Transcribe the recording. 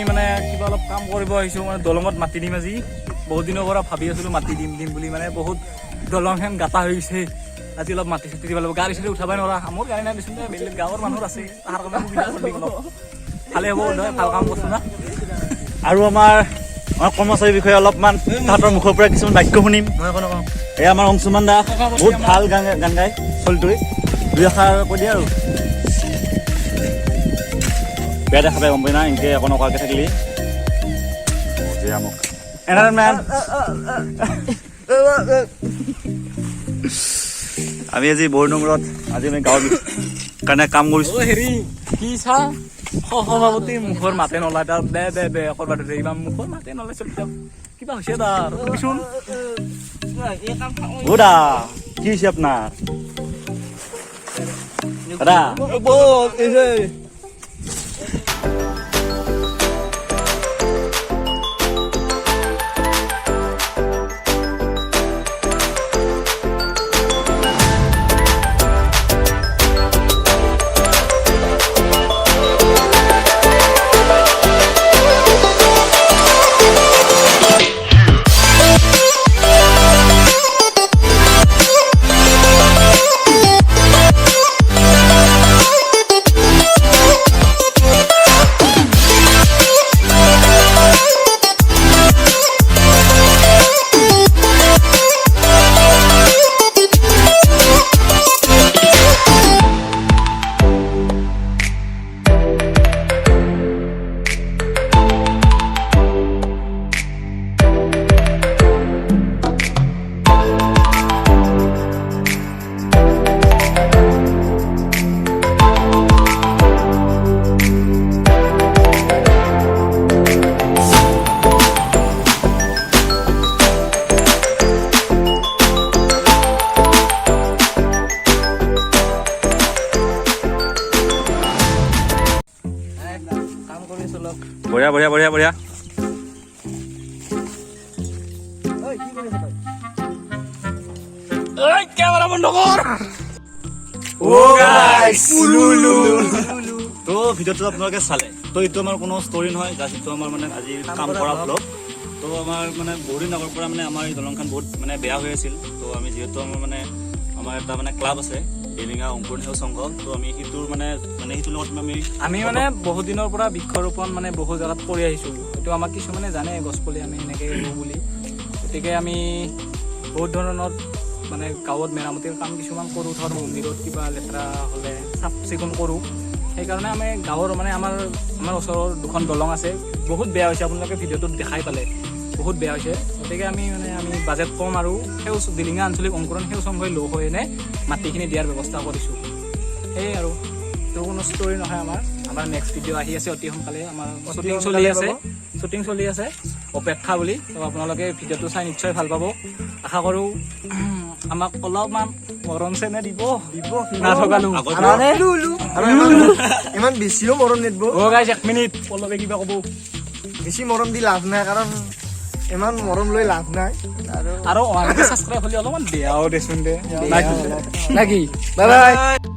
মানে কিবা অলপ কাম কৰিব আহিছোঁ মানে দলঙত মাটি দিম আজি বহুত দিনৰ পৰা ভাবি আছিলোঁ মাটি দিম বুলি মানে বহুত দলংখন গাঁতা হৈ গৈছে আজি অলপ মাটি চাটি দিব লাগিব গাড়ী চাটি উঠাবই নোৱাৰা মোৰ গাড়ী নাই দিছোঁ বেলেগ গাঁৱৰ মানুহ আছে তাৰ কাৰণে সুবিধা কৰি দিম অলপ ভালে হ'ব নহয় ভাল কাম কৰিছোঁ না আৰু আমাৰ কৰ্মচাৰীৰ বিষয়ে অলপমান তাহাঁতৰ মুখৰ পৰা কিছুমান বাক্য শুনিম এয়া আমাৰ অংশুমান দা বহুত ভাল গান গায় চলটোৱে দুই এষাৰ কৈ দিয়ে আৰু বেয়া দেখা পাই গম পাই না এনেকৈ একো নকৰাকৈ থাকিলি মোক এণ্টাৰটেইনমেণ্ট আমি আজি বহু নম্বৰত আজি আমি গাঁৱৰ কাৰণে কাম কৰিছোঁ হেৰি কি চা সভাপতি মুখৰ মাতে নলায় তাৰ দে কৰবাত কিবা মুখৰ মাতে নলায় চলি যাওক কিবা হৈছে তাৰ শুনিছোন বুঢ়া কি হৈছে আপোনাৰ দাদা বঢ়িয়া বঢ়িয়া বঢ়িয়া বঢ়িয়া কেমেৰা বন্ধ কৰ তো ভিডিঅ'টো আপোনালোকে চালে তো এইটো আমাৰ কোনো ষ্টৰি নহয় জাষ্ট এইটো আমাৰ মানে আজি কাম কৰা ব্লগ তো আমাৰ মানে বহুত দিন আগৰ পৰা মানে আমাৰ এই দলংখন বহুত মানে বেয়া হৈ আছিল তো আমি যিহেতু আমাৰ এটা মানে ক্লাব আছে বেলিঙা অংকুৰ সেউজ সংঘ তো আমি সেইটোৰ মানে সেইটোৰ লগত আমি মানে বহুত দিনৰ পৰা বৃক্ষৰোপণ মানে বহু জেগাত কৰি আহিছোঁ এইটো আমাক কিছুমানে জানে গছপুলি আমি এনেকৈ ৰুওঁ বুলি গতিকে আমি বহুত ধৰণৰ মানে গাঁৱত মেৰামতিৰ কাম কিছুমান কৰোঁ ধৰ মন্দিৰত কিবা লেতেৰা হ'লে চাফ চিকুণ কৰোঁ সেইকাৰণে আমি গাঁৱৰ মানে আমাৰ ওচৰৰ দুখন দলং আছে বহুত বেয়া হৈছে আপোনালোকে ভিডিঅ'টোত দেখাই পালে বহুত বেয়া হৈছে গতিকে আমি বাজেট কম আৰু সেউজ দিলিঙা আঞ্চলিক অংকুৰণ সেউজ সংঘই লগ হৈ এনে মাটিখিনি দিয়াৰ ব্যৱস্থা কৰিছোঁ সেয়ে আৰু এইটো কোনো ষ্টৰি নহয় আমাৰ নেক্সট ভিডিঅ' আহি আছে অতি সোনকালে আমাৰ শ্বুটিং চলি আছে অপেক্ষা বুলি তো আপোনালোকে ভিডিঅ'টো চাই নিশ্চয় ভাল পাব আশা কৰোঁ আমাক অলপমান মৰম চেনে দিব নাথকালো ইমান বেছিও মৰম নিদিব গাইজ 1 মিনিট পল্লৱে কিবা ক'ব বেছি মৰম দি লাভ নাই কাৰণ ইমান মৰম লৈ লাভ নাই আৰু 100 ছাবস্ক্ৰাইব হ'লে অলপমান বেয়াও দেচোন দে নাকি বাই বাই